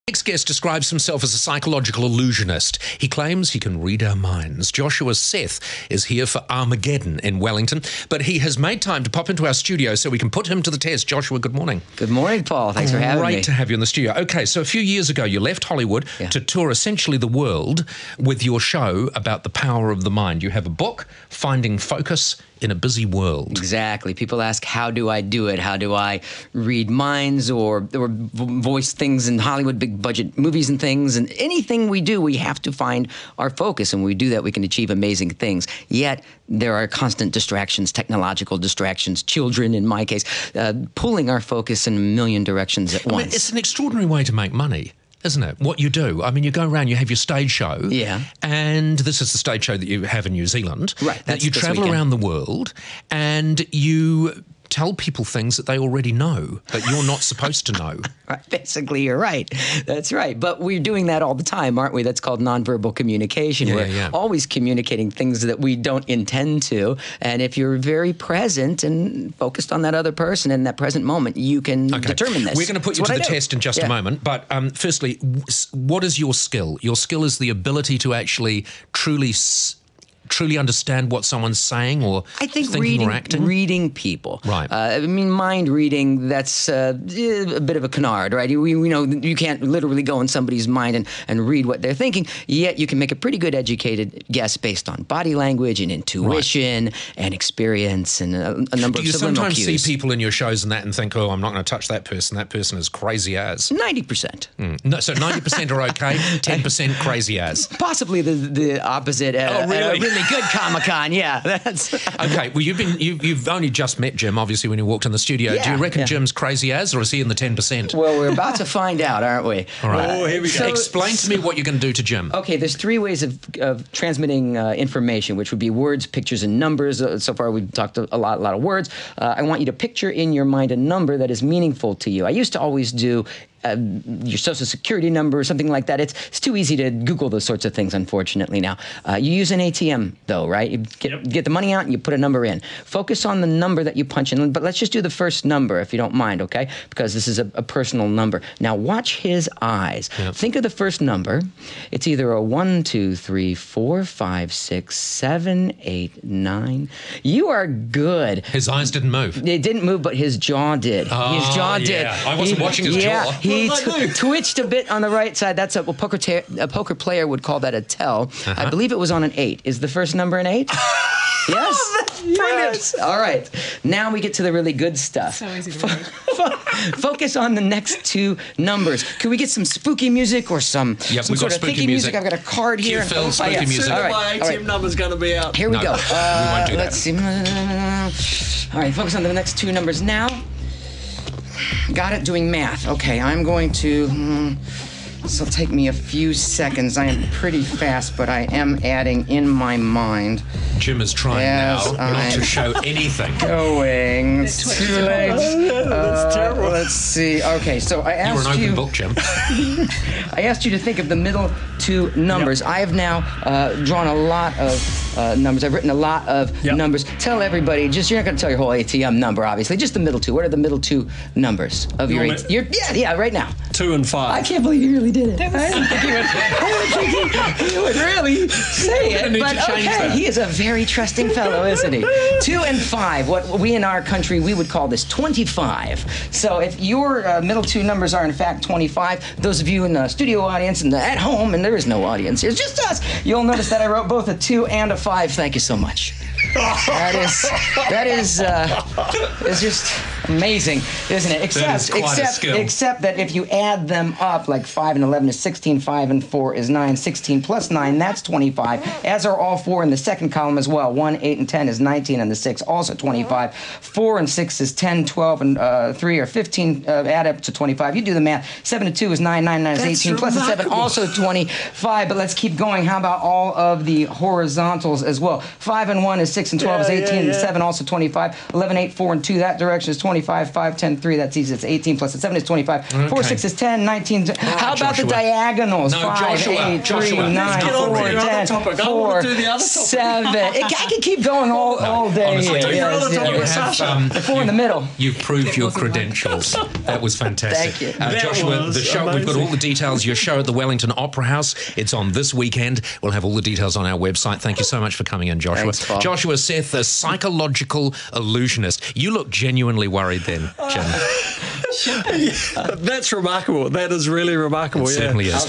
Next guest describes himself as a psychological illusionist. He claims he can read our minds. Joshua Seth is here for Armageddon in Wellington, but he has made time to pop into our studio so we can put him to the test. Joshua, good morning. Good morning, Paul. Thanks for having me. Great to have you in the studio. Okay, so a few years ago you left Hollywood to tour essentially the world with your show about the power of the mind. You have a book, Finding Focus in a Busy World. Exactly. People ask, how do I do it? How do I read minds or voice things in Hollywood, big budget movies and things? And anything we do, we have to find our focus. And when we do that, we can achieve amazing things. Yet there are constant distractions, technological distractions, children, in my case, pulling our focus in a million directions at once. I mean, it's an extraordinary way to make money, isn't it? What you do. I mean, you go around, you have your stage show. Yeah. And this is the stage show that you have in New Zealand. Right. That you travel around the world and you tell people things that they already know that you're not supposed to know. Right. Basically, you're right. That's right. But we're doing that all the time, aren't we? That's called nonverbal communication. We're always communicating things that we don't intend to. And if you're very present and focused on that other person in that present moment, you can determine this. We're going to put you to the test in just a moment. But firstly, what is your skill? Your skill is the ability to actually truly understand what someone's saying or I think thinking or acting? Reading people. Right. I mean, mind reading, that's a bit of a canard, right? We know you can't literally go in somebody's mind and read what they're thinking, yet you can make a pretty good educated guess based on body language and intuition and experience and a number of subliminal cues. Do you sometimes see people in your shows and that and think, oh, I'm not going to touch that person. That person is crazy as? 90%. No, so 90% are okay, 10% crazy as? Possibly the opposite. Oh, really? Good Comic-Con, yeah. That's okay. Well, you've only just met Jim, obviously, when you walked in the studio. Yeah, do you reckon Jim's crazy as, or is he in the 10%? Well, we're about to find out, aren't we? All right. Oh, here we go. So, explain to me what you're going to do to Jim. Okay, there's three ways of transmitting information, which would be words, pictures, and numbers. So far, we've talked a lot of words. I want you to picture in your mind a number that is meaningful to you. I used to always do your social security number or something like that. It's too easy to Google those sorts of things, unfortunately, now. You use an ATM, though, right? You get the money out and you put a number in. Focus on the number that you punch in, but let's just do the first number, if you don't mind, okay? Because this is a personal number. Now, watch his eyes. Yep. Think of the first number. It's either a 1, 2, 3, 4, 5, 6, 7, 8, 9. You are good. His eyes didn't move. They didn't move, but his jaw did. His jaw did. I wasn't watching his jaw. He twitched a bit on the right side. That's a poker player would call that a tell. I believe it was on an 8. Is the first number an 8? Yes? Yes. All right. Now we get to the really good stuff. So easy to read. Focus on the next two numbers. Can we get some spooky music or some sort of thinky music? I've got a card here. Phil, spooky music. All right. My ATM number's going to be out. Here we go. We won't do that. Let's see. All right. Focus on the next two numbers now. Got it, doing math. Okay, I'm going to... This will take me a few seconds. I am pretty fast, but I am adding in my mind. Jim is trying now not to show anything. Going. It's too late. That's terrible. Let's see. Okay, so I asked you... You're an open book, Jim. I asked you to think of the middle two numbers. Yep. I have now drawn a lot of numbers. I've written a lot of numbers. Tell everybody, you're not going to tell your whole ATM number, obviously, just the middle two. What are the middle two numbers of your ATM? Yeah, right now. 2 and 5. I can't believe you really did it. I didn't think he would really say it, but okay. He is a very trusting fellow, isn't he? 2 and 5, what we in our country, we would call this 25. So if your middle two numbers are in fact 25, those of you in the studio audience and at home, and there is no audience here, it's just us, you'll notice that I wrote both a 2 and a 5. Thank you so much. That is just amazing, isn't it? Except that if you add them up, like 5 and 11 is 16, 5 and 4 is 9, 16 plus 9, that's 25, as are all 4 in the second column as well. 1, 8, and 10 is 19, and the 6 also 25. 4 and 6 is 10, 12, and 3 are 15, add up to 25. You do the math. 7 and 2 is 9, 9 is 18, plus the 7, also 25, but let's keep going. How about all of the horizontals as well? 5 and 1 is 6, and 12 is 18, and 7 also 25. 11, 8, 4, and 2, that direction is 25. 25, 5, 10, 3. That's easy. It's 18 plus 7 is 25. 4, 6 is 10, 19. How about Joshua. the diagonals? No, 5, Joshua, 8, 3, Joshua. 9, Get on 4, to your other 10, topic. I 4, want to do the other topic. 7. I could keep going all day. honestly, here. do your other topic with Sasha. The 4 in the middle. You've proved your credentials. That was fantastic. Thank you. Joshua, was the show, we've got amazing. all the details. Your show at the Wellington Opera House. It's on this weekend. We'll have all the details on our website. Thank you so much for coming in, Joshua. Thanks, Bob. Joshua Seth, a psychological illusionist. You look genuinely worried then, Jim. That's remarkable. That is really remarkable. It certainly is.